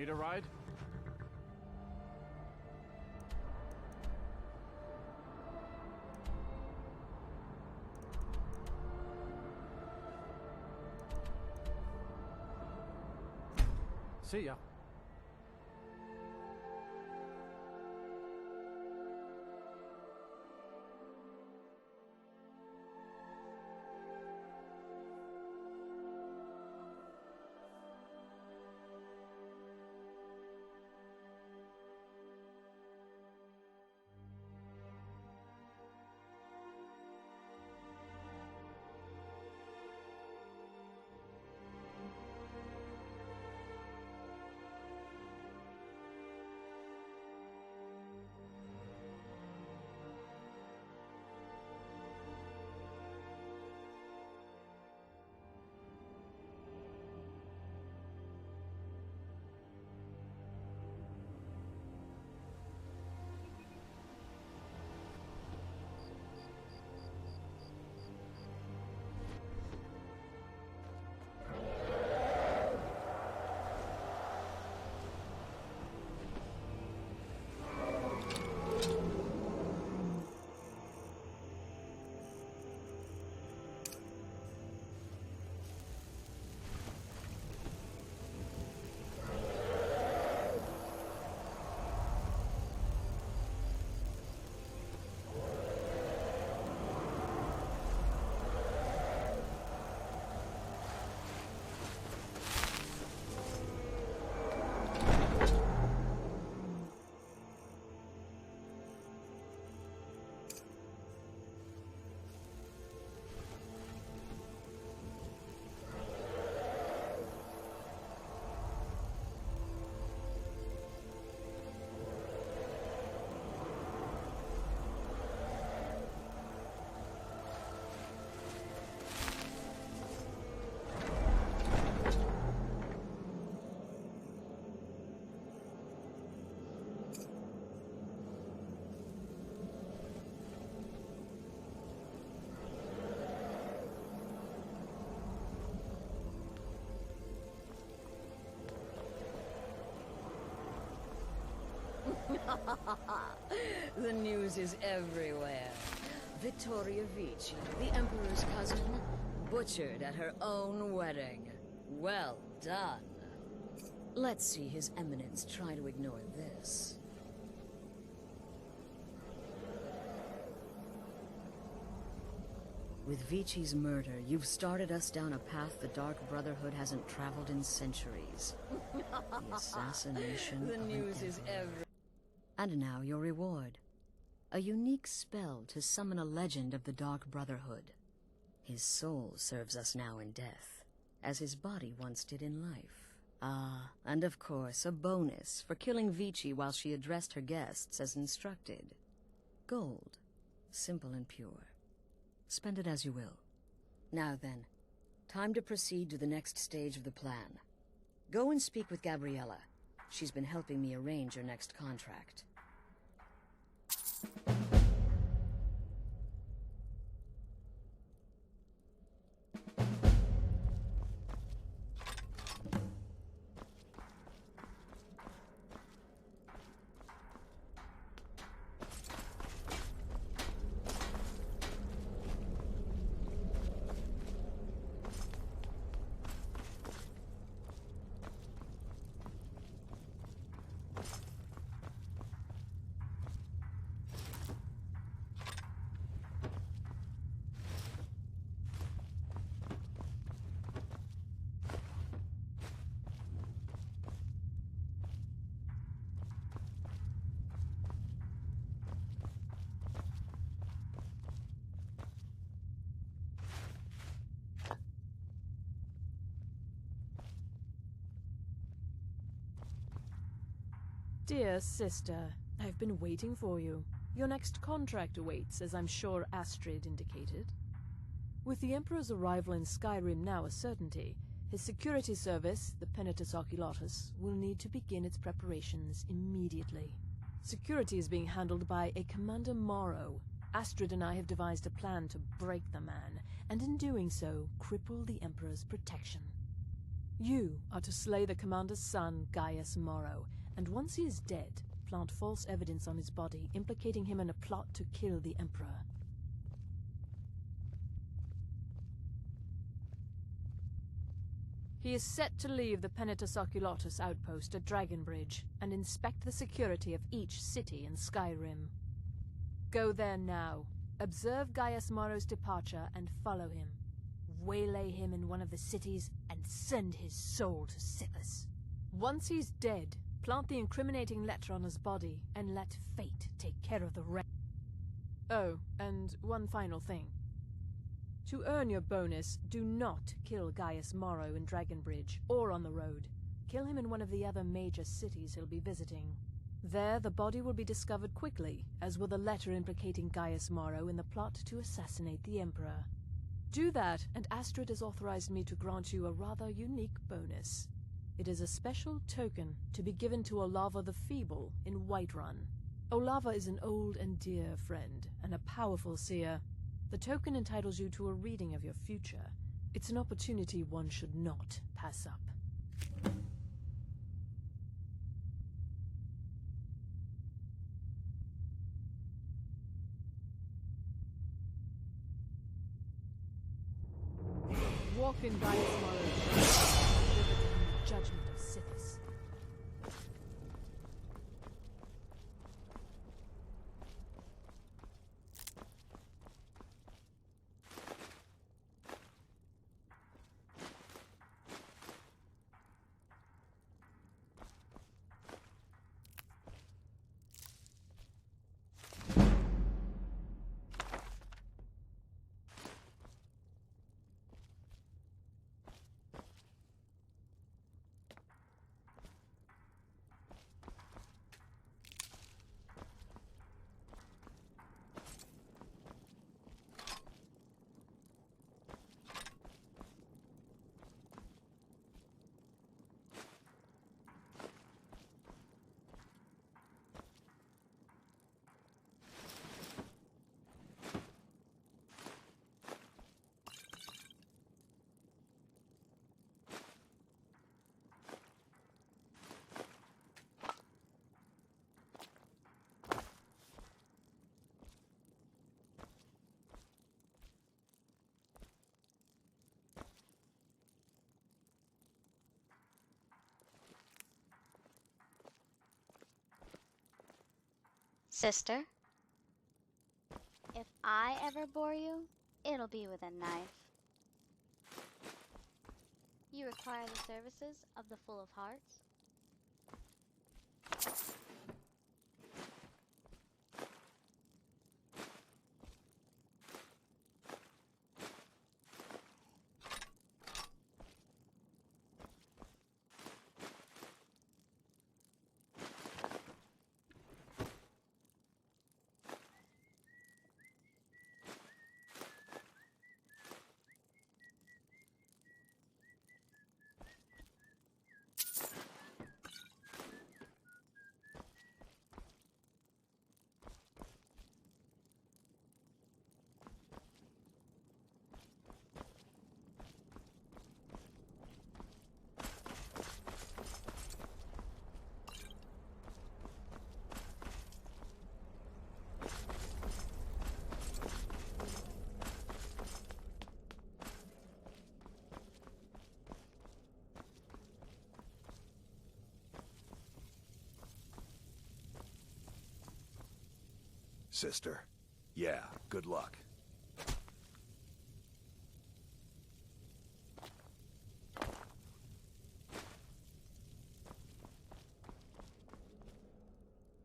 Need a ride? See ya. The news is everywhere. Vittoria Vici, the Emperor's cousin, butchered at her own wedding. Well done. Let's see His Eminence try to ignore this. With Vici's murder, you've started us down a path the Dark Brotherhood hasn't traveled in centuries. The assassination The of an news is emperor. And now your reward. A unique spell to summon a legend of the Dark Brotherhood. His soul serves us now in death, as his body once did in life. Ah, and of course, a bonus for killing Vici while she addressed her guests as instructed. Gold. Simple and pure. Spend it as you will. Now then, time to proceed to the next stage of the plan. Go and speak with Gabriella. She's been helping me arrange your next contract. Dear sister, I've been waiting for you. Your next contract awaits, as I'm sure Astrid indicated. With the Emperor's arrival in Skyrim now a certainty, his security service, the Penitus Oculatus, will need to begin its preparations immediately. Security is being handled by a Commander Morrow. Astrid and I have devised a plan to break the man, and in doing so, cripple the Emperor's protection. You are to slay the commander's son, Gaius Morrow, and once he is dead, plant false evidence on his body, implicating him in a plot to kill the Emperor. He is set to leave the Penitus Oculatus outpost at Dragonbridge and inspect the security of each city in Skyrim. Go there now, observe Gaius Morrow's departure and follow him. Waylay him in one of the cities and send his soul to Sithis. Once he's dead, plant the incriminating letter on his body and let fate take care of the rest. Oh, and one final thing. To earn your bonus, do not kill Gaius Morrow in Dragonbridge or on the road. Kill him in one of the other major cities he'll be visiting. There, the body will be discovered quickly, as will the letter implicating Gaius Morrow in the plot to assassinate the Emperor. Do that, and Astrid has authorized me to grant you a rather unique bonus. It is a special token to be given to Olava the Feeble in Whiterun. Olava is an old and dear friend, and a powerful seer. The token entitles you to a reading of your future. It's an opportunity one should not pass up. Walk in Gaius Morrow's shadow and deliver to him the judgment of Sithis. Sister, if I ever bore you, it'll be with a knife. You require the services of the Full of Hearts? Sister. Yeah, good luck.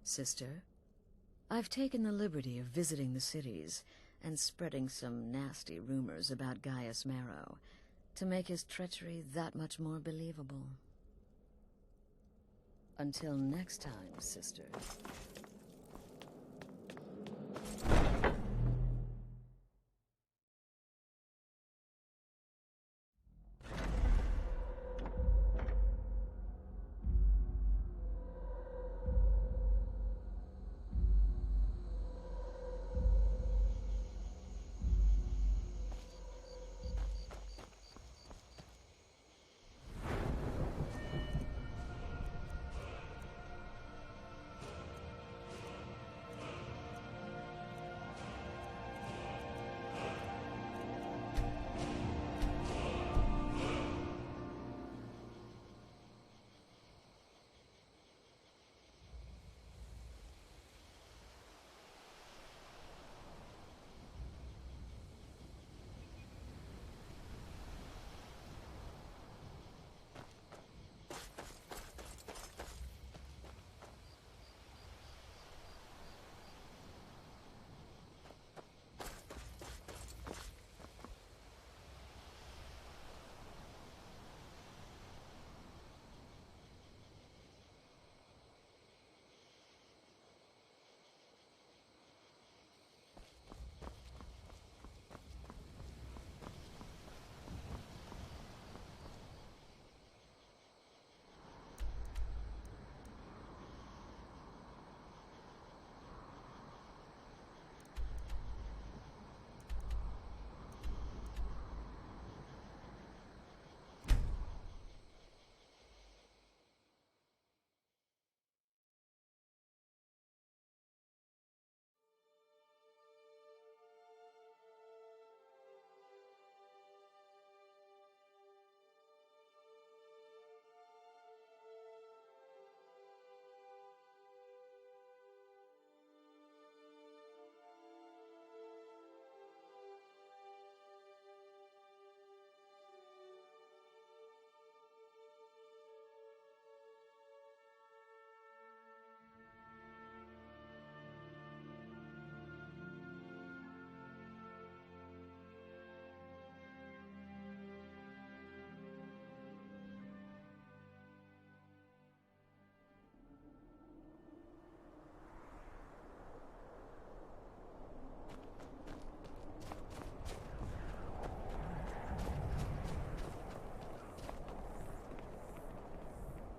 Sister, I've taken the liberty of visiting the cities and spreading some nasty rumors about Gaius Morrow to make his treachery that much more believable. Until next time, sister.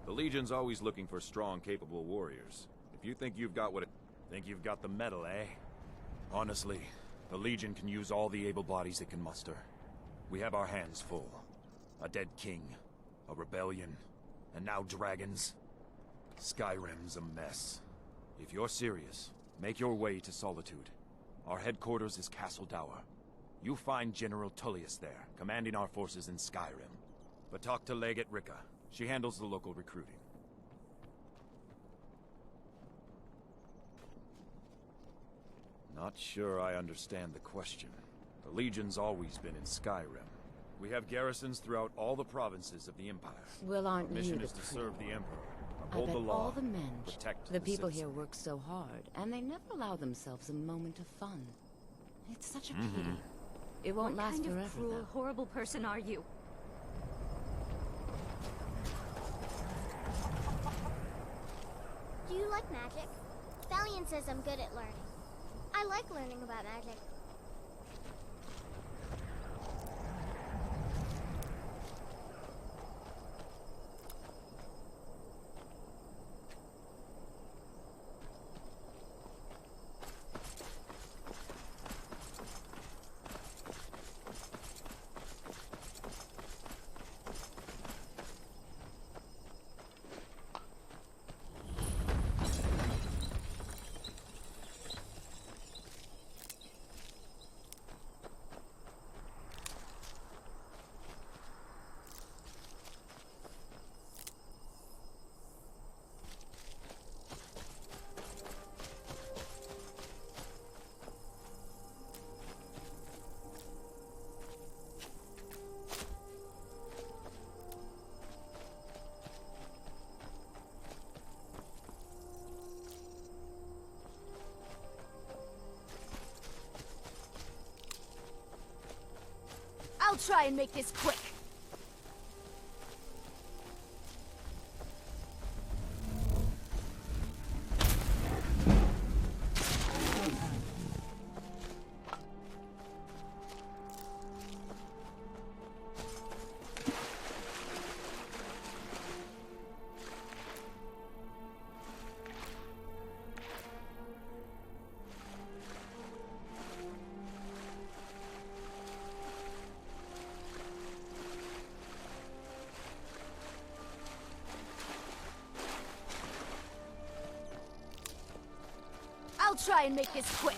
The Legion's always looking for strong, capable warriors. If you think you've got think you've got the metal, eh? Honestly, the Legion can use all the able bodies it can muster. We have our hands full. A dead king, a rebellion, and now dragons. Skyrim's a mess. If you're serious, make your way to Solitude. Our headquarters is Castle Dower. You'll find General Tullius there, commanding our forces in Skyrim. But talk to Legate Rika. She handles the local recruiting. Not sure I understand the question. The Legion's always been in Skyrim. We have garrisons throughout all the provinces of the Empire. Well, aren't Our mission you the is to serve the Emperor, I uphold bet the law, all the men, protect the people citizens. here work so hard, and they never allow themselves a moment of fun. It's such a pity. It won't last What kind forever, of cruel, though. horrible person are you? Do you like magic? Valiant says I'm good at learning. I like learning about magic. I'll try and make this quick. I'll try and make this quick.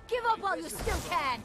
Give up while you still can!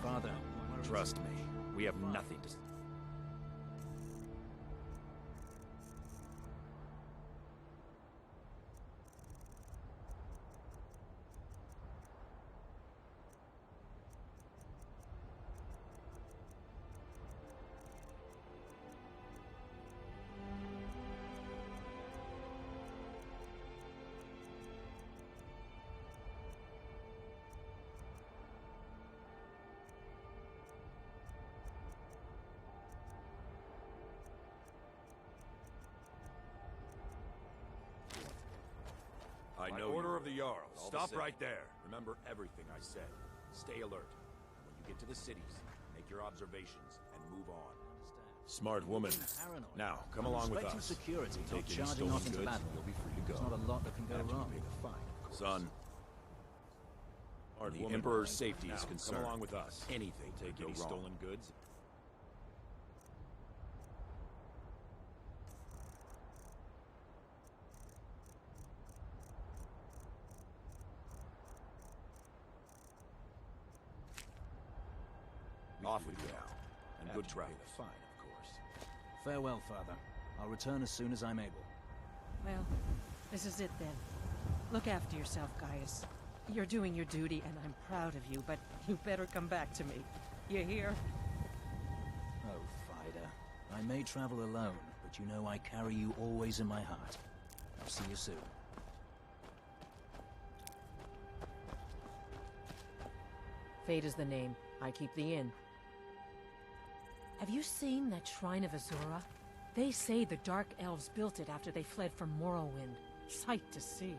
Father, Trust me, we have nothing to... I know order of the Jarl. Stop right there. Remember everything I said. Stay alert. When you get to the cities, make your observations and move on. Smart woman. Now, come along with us. Security, Take not any charging stolen off into goods, battle. you'll be free to go. There's not a lot that can go After you wrong. pay the fine, of course. Son, the Emperor's safety is concerned. Come along with us. Anything take any stolen goods. Off with you now, and good travel. The fine, of course. Farewell, Father. I'll return as soon as I'm able. Well, this is it then. Look after yourself, Gaius. You're doing your duty, and I'm proud of you, but you better come back to me. You hear? Oh, Fida. I may travel alone, but you know I carry you always in my heart. I'll see you soon. Fate is the name. I keep the inn. Have you seen that Shrine of Azura? They say the Dark Elves built it after they fled from Morrowind. Sight to see.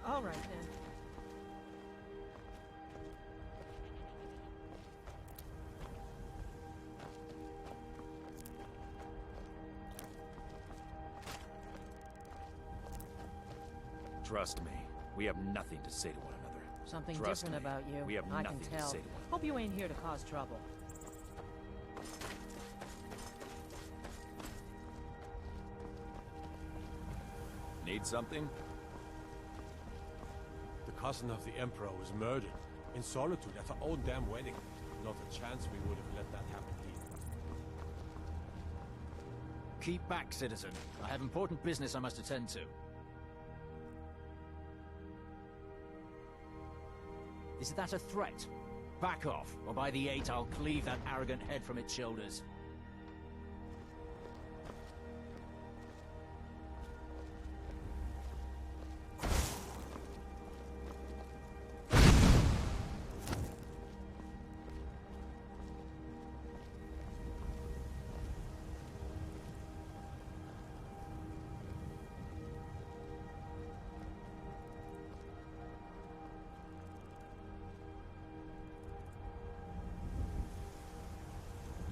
All right, then. Trust me, we have nothing to say to one another. Something Trust different me, about you. we have I nothing can to tell. say to one Hope you ain't here to cause trouble. Need something? The cousin of the Emperor was murdered in solitude at her own damn wedding. Not a chance we would have let that happen here. Keep back, citizen. I have important business I must attend to. Is that a threat? Back off, or by the 8 I'll cleave that arrogant head from its shoulders.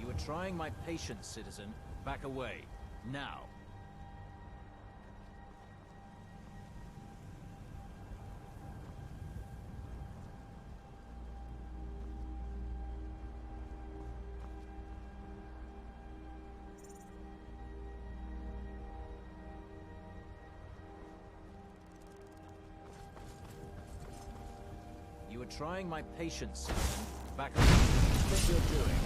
You are trying my patience, citizen. Back away. Now. You are trying my patience, citizen. Back away. What do you think you're doing?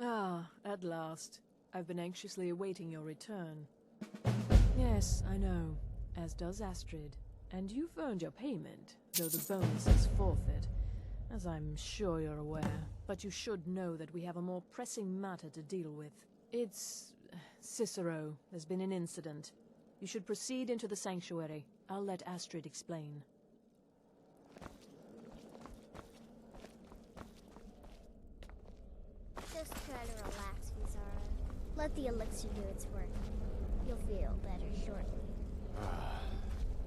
Ah, at last. I've been anxiously awaiting your return. Yes, I know, as does Astrid. And you've earned your payment, though the bonus is forfeit, as I'm sure you're aware. But you should know that we have a more pressing matter to deal with. It's... Cicero. There's been an incident. You should proceed into the sanctuary. I'll let Astrid explain. Just try to relax, Vizara. Let the elixir do its work. You'll feel better shortly.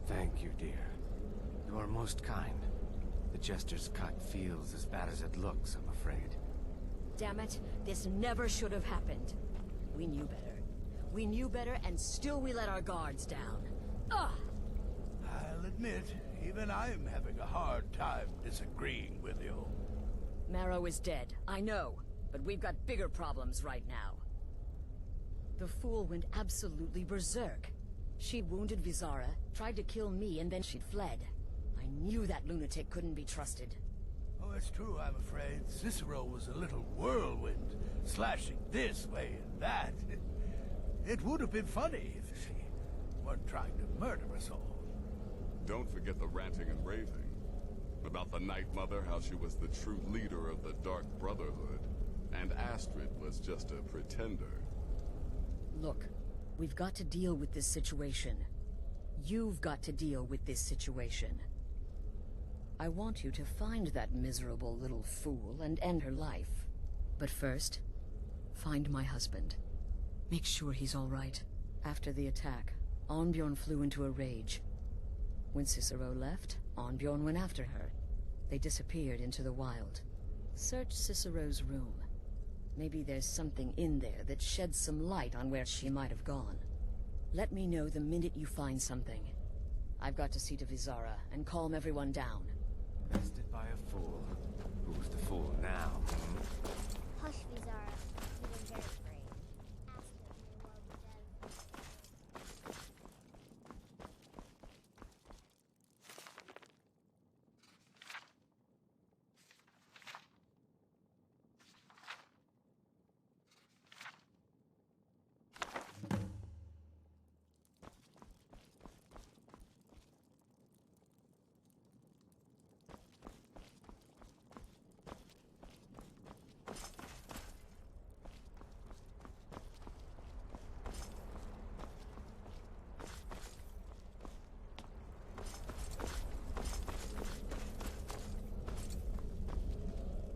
Thank you, dear. You are most kind. The Jester's cut feels as bad as it looks, I'm afraid. Damn it, this never should have happened. We knew better. We knew better, and still we let our guards down. Ugh! I'll admit, even I'm having a hard time disagreeing with you. Marrow is dead, I know. But we've got bigger problems right now. The fool went absolutely berserk. She wounded Vizara, tried to kill me, and then she'd fled. I knew that lunatic couldn't be trusted. Oh, it's true, I'm afraid. Cicero was a little whirlwind, slashing this way and that. It would have been funny if she weren't trying to murder us all. Don't forget the ranting and raving. About the Night Mother, how she was the true leader of the Dark Brotherhood, and Astrid was just a pretender. Look, we've got to deal with this situation. You've got to deal with this situation. I want you to find that miserable little fool and end her life. But first, find my husband. Make sure he's all right. After the attack, Arnbjorn flew into a rage. When Cicero left, Arnbjorn went after her. They disappeared into the wild. Search Cicero's room. Maybe there's something in there that sheds some light on where she might have gone. Let me know the minute you find something. I've got to see to Vizara and calm everyone down. Bested by a fool. Who's the fool now? Hush, Vizara. You were very brave. Astrid may well be dead.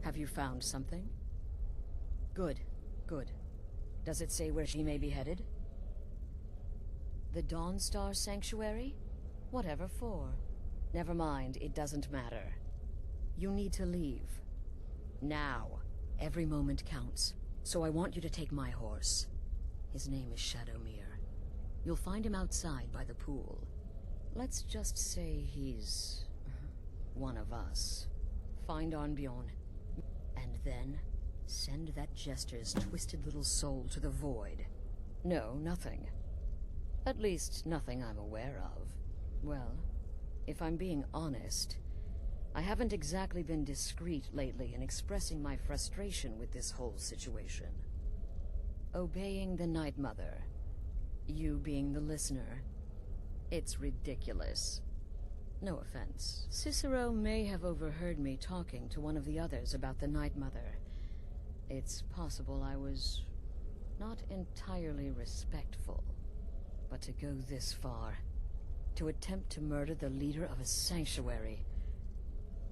Have you found something? Good, good. Does it say where she may be headed? The Dawnstar Sanctuary? Whatever for. Never mind, it doesn't matter. You need to leave. Now. Every moment counts. So I want you to take my horse. His name is Shadowmere. You'll find him outside by the pool. Let's just say he's one of us. Find Arnbjorn. And then, send that jester's twisted little soul to the void. No, nothing. At least, nothing I'm aware of. Well, if I'm being honest, I haven't exactly been discreet lately in expressing my frustration with this whole situation. Obeying the Night Mother, you being the listener, it's ridiculous. No offense. Cicero may have overheard me talking to one of the others about the Night Mother. It's possible I was not entirely respectful. But to go this far, to attempt to murder the leader of a sanctuary,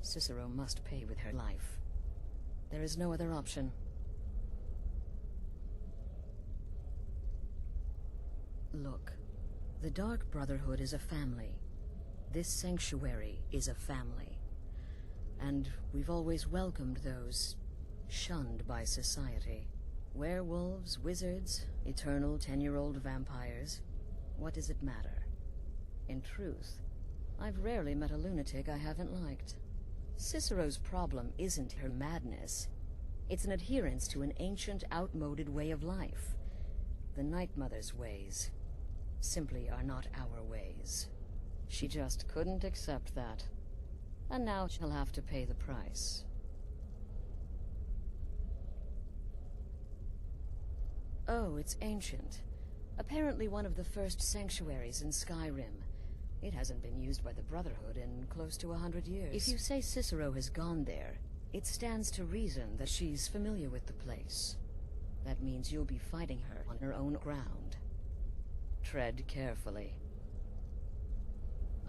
Cicero must pay with her life. There is no other option. Look, the Dark Brotherhood is a family. This sanctuary is a family. And we've always welcomed those shunned by society. Werewolves, wizards, eternal 10-year-old vampires. What does it matter? In truth, I've rarely met a lunatic I haven't liked. Cicero's problem isn't her madness. It's an adherence to an ancient, outmoded way of life. The Night Mother's ways simply are not our ways. She just couldn't accept that. And now she'll have to pay the price. Oh, it's ancient. Apparently one of the first sanctuaries in Skyrim. It hasn't been used by the Brotherhood in close to 100 years. If you say Cicero has gone there, it stands to reason that she's familiar with the place. That means you'll be fighting her on her own ground. Tread carefully.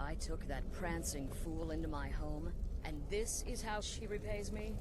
I took that prancing fool into my home, and this is how she repays me?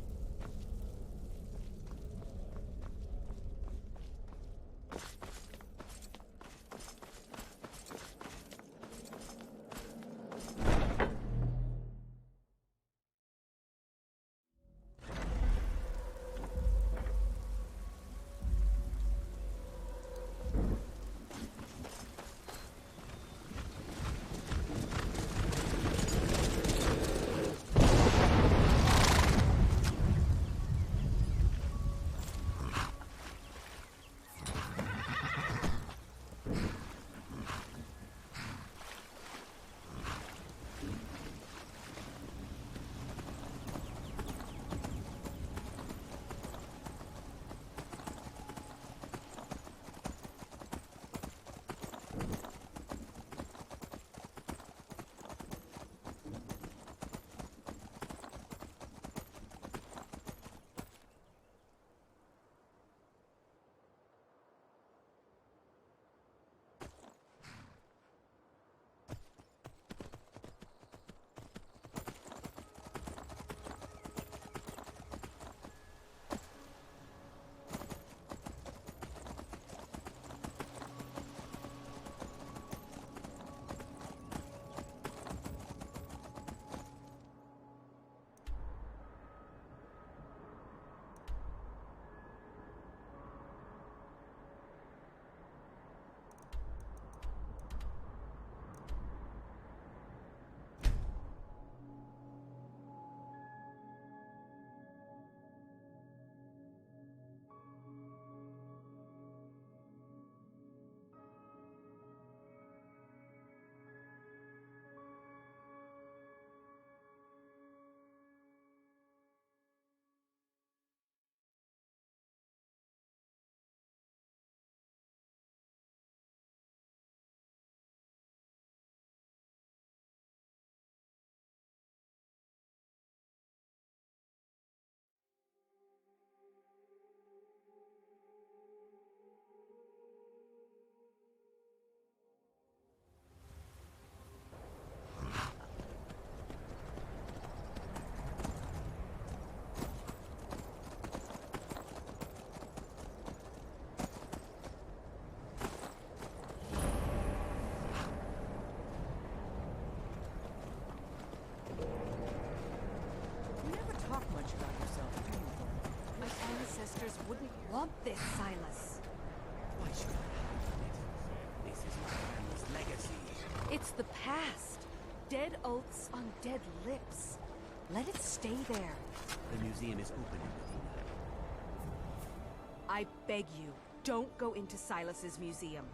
this, Silas? Why should I? This is my family's legacy. It's the past. Dead oaths on dead lips. Let it stay there. The museum is open in Medina. I beg you, don't go into Silas's museum.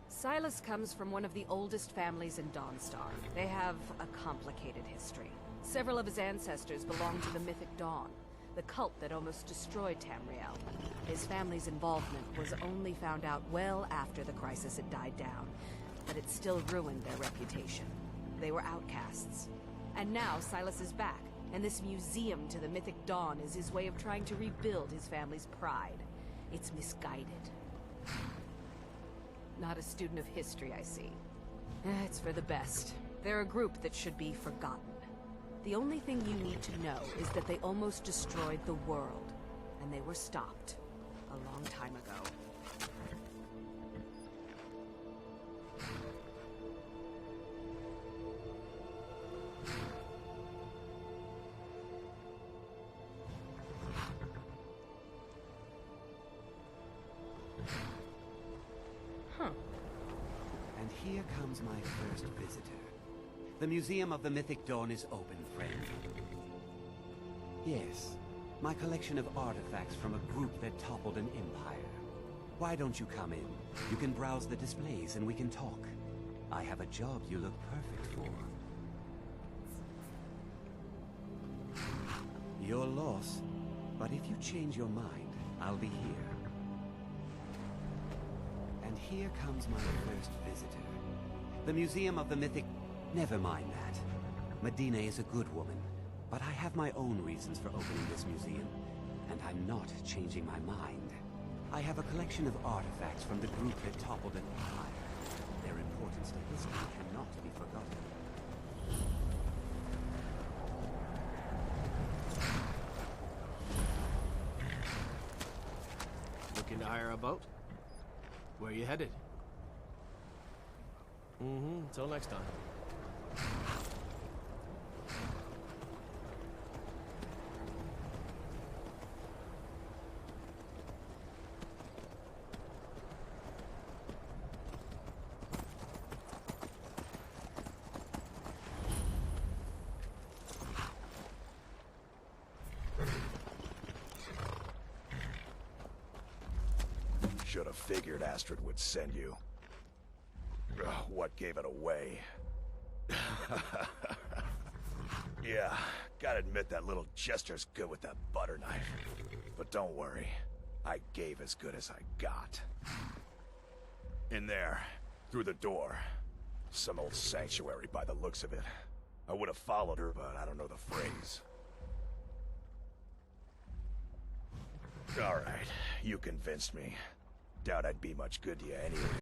Silas comes from one of the oldest families in Dawnstar. They have a complicated history. Several of his ancestors belong to the mythic Dawn, the cult that almost destroyed Tamriel. His family's involvement was only found out well after the crisis had died down, but it still ruined their reputation. They were outcasts. And now Silas is back, and this museum to the mythic Dawn is his way of trying to rebuild his family's pride. It's misguided. Not a student of history, I see. It's for the best. They're a group that should be forgotten. The only thing you need to know is that they almost destroyed the world, and they were stopped a long time ago. And here comes my first visitor. The Museum of the Mythic Dawn is open, friend. Yes, my collection of artifacts from a group that toppled an empire. Why don't you come in? You can browse the displays and we can talk. I have a job you look perfect for. Your loss, but if you change your mind, I'll be here. And here comes my first visitor. The Museum of the Mythic... Never mind that. Medina is a good woman, but I have my own reasons for opening this museum, and I'm not changing my mind. I have a collection of artifacts from the group that toppled an empire. Their importance to history cannot be forgotten. Looking to hire a boat? Where are you headed? Until next time. Should have figured Astrid would send you. Ugh, what gave it away? Yeah, gotta admit that little Jester's good with that butter knife. But don't worry, I gave as good as I got. In there, through the door. Some old sanctuary by the looks of it. I would have followed her, but I don't know the phrase. Alright, you convinced me. Doubt I'd be much good to you anyways.